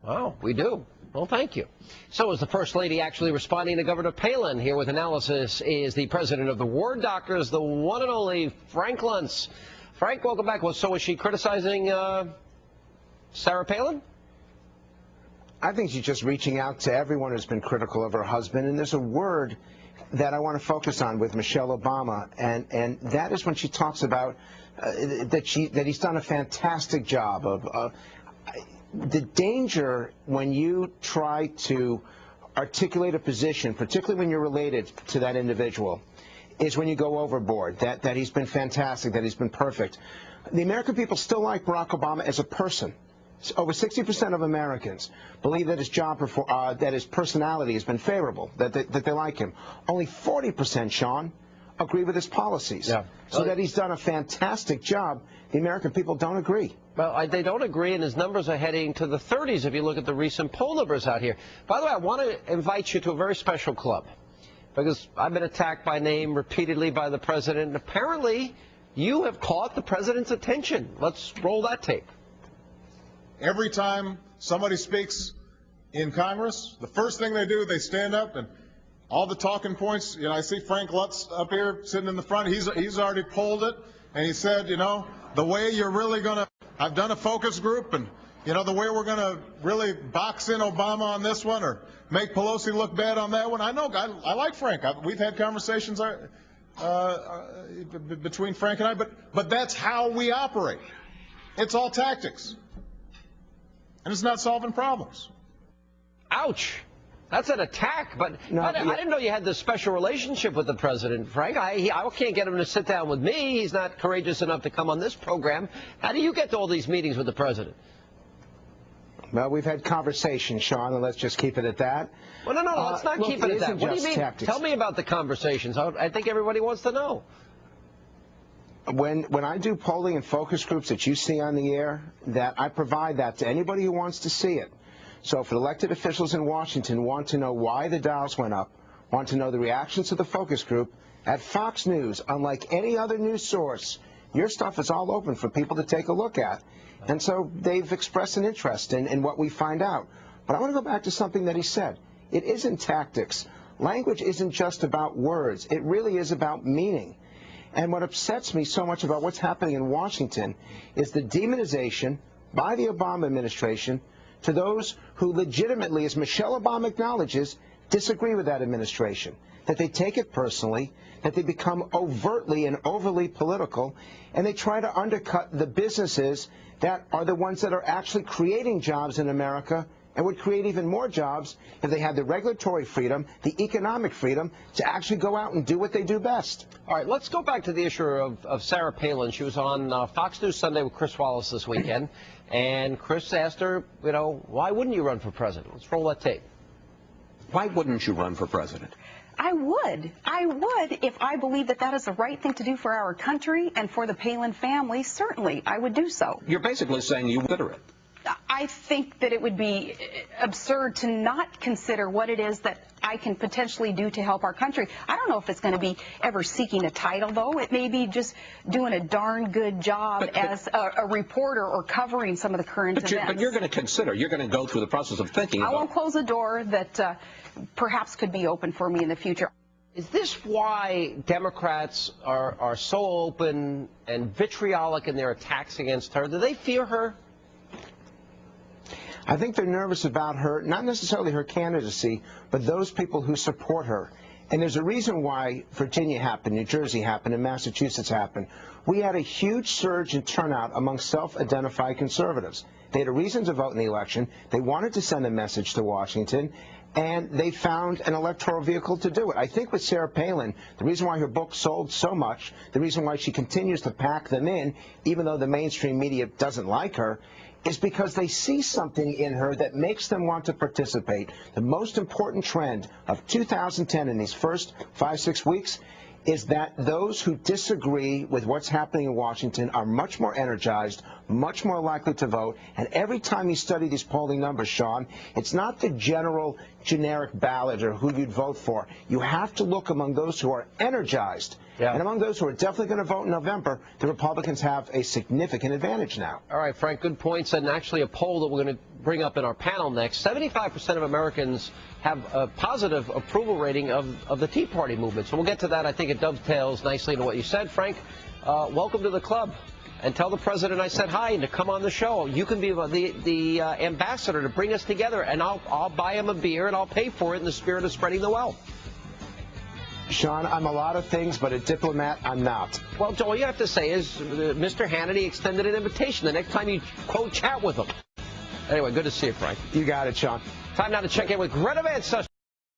Wow, we do. Well, thank you. So is the First Lady actually responding to Governor Palin? Here with analysis is the president of the Ward Doctors, the one and only Frank Luntz. Frank, welcome back. Well, so is she criticizing Sarah Palin? I think she's just reaching out to everyone who's been critical of her husband. And there's a word that I want to focus on with Michelle Obama, and that is when she talks about that he's done a fantastic job of the danger when you try to articulate a position, particularly when you're related to that individual, is when you go overboard, that he's been fantastic, that he's been perfect. The American people still like Barack Obama as a person. Over 60% of Americans believe that his that his personality has been favorable, that they like him. Only 40%, Sean, agree with his policies. Yeah. So that he's done a fantastic job, the American people don't agree. Well, they don't agree, and his numbers are heading to the 30s if you look at the recent poll numbers out here. By the way, I want to invite you to a very special club, because I've been attacked by name repeatedly by the president, and apparently you have caught the president's attention. Let's roll that tape. Every time somebody speaks in Congress, the first thing they do, they stand up and all the talking points. You know, I see Frank Luntz up here sitting in the front. He's already polled it, and he said, you know, the way you're really going to, I've done a focus group, and, you know, the way we're going to really box in Obama on this one or make Pelosi look bad on that one. I know, I like Frank. We've had conversations between Frank and I, but that's how we operate. It's all tactics. And it's not solving problems. Ouch. That's an attack, but no, I didn't know you had this special relationship with the president, Frank. I can't get him to sit down with me. He's not courageous enough to come on this program. How do you get to all these meetings with the president? Well, we've had conversations, Sean, and let's just keep it at that. Well, no, let's not keep it at that. What do you mean? Tactics. Tell me about the conversations. I think everybody wants to know. When I do polling and focus groups that you see on the air, that I provide that to anybody who wants to see it. So if elected officials in Washington want to know why the dials went up, want to know the reactions to the focus group, at Fox News, unlike any other news source, your stuff is all open for people to take a look at. And so they've expressed an interest in what we find out. But I want to go back to something that he said. It isn't tactics. Language isn't just about words. It really is about meaning. And what upsets me so much about what's happening in Washington is the demonization by the Obama administration to those who legitimately, as Michelle Obama acknowledges, disagree with that administration, that they take it personally, that they become overtly and overly political, and they try to undercut the businesses that are the ones that are actually creating jobs in America and would create even more jobs if they had the regulatory freedom, the economic freedom to actually go out and do what they do best. All right, let's go back to the issue of Sarah Palin. She was on Fox News Sunday with Chris Wallace this weekend, and Chris asked her, you know, why wouldn't you run for president? Let's roll that tape. Why wouldn't you run for president? I would if I believe that is the right thing to do for our country and for the Palin family. Certainly, I would do so. You're basically saying you consider it. I think that it would be absurd to not consider what it is that I can potentially do to help our country. I don't know if it's going to be ever seeking a title, though. It may be just doing a darn good job as a reporter or covering some of the current events. But you're going to consider, you're going to go through the process of thinking about it. I won't close a door that perhaps could be open for me in the future. Is this why Democrats are so open and vitriolic in their attacks against her? Do they fear her? I think they're nervous about her, not necessarily her candidacy, but those people who support her. And there's a reason why Virginia happened, New Jersey happened, and Massachusetts happened. We had a huge surge in turnout among self-identified conservatives. They had a reason to vote in the election. They wanted to send a message to Washington, and they found an electoral vehicle to do it. I think with Sarah Palin, the reason why her book sold so much, the reason why she continues to pack them in, even though the mainstream media doesn't like her, is because they see something in her that makes them want to participate. The most important trend of 2010 in these first 5-6 weeks is that those who disagree with what's happening in Washington are much more energized, much more likely to vote. And every time you study these polling numbers, Sean, it's not the generic ballot or who you'd vote for. You have to look among those who are energized Yeah. And among those who are definitely going to vote in November, the Republicans have a significant advantage now. All right, Frank, good points. And actually a poll that we're going to bring up in our panel next. 75% of Americans have a positive approval rating of the Tea Party movement. So we'll get to that. I think it dovetails nicely into what you said. Frank, welcome to the club. And tell the president I said hi and to come on the show. You can be the ambassador to bring us together, and I'll buy him a beer and I'll pay for it in the spirit of spreading the wealth. Sean, I'm a lot of things, but a diplomat, I'm not. Well, all you have to say is Mr. Hannity extended an invitation the next time you, quote, chat with him. Anyway, good to see you, Frank. You got it, Sean. Time now to check in with Greta Van Susteren.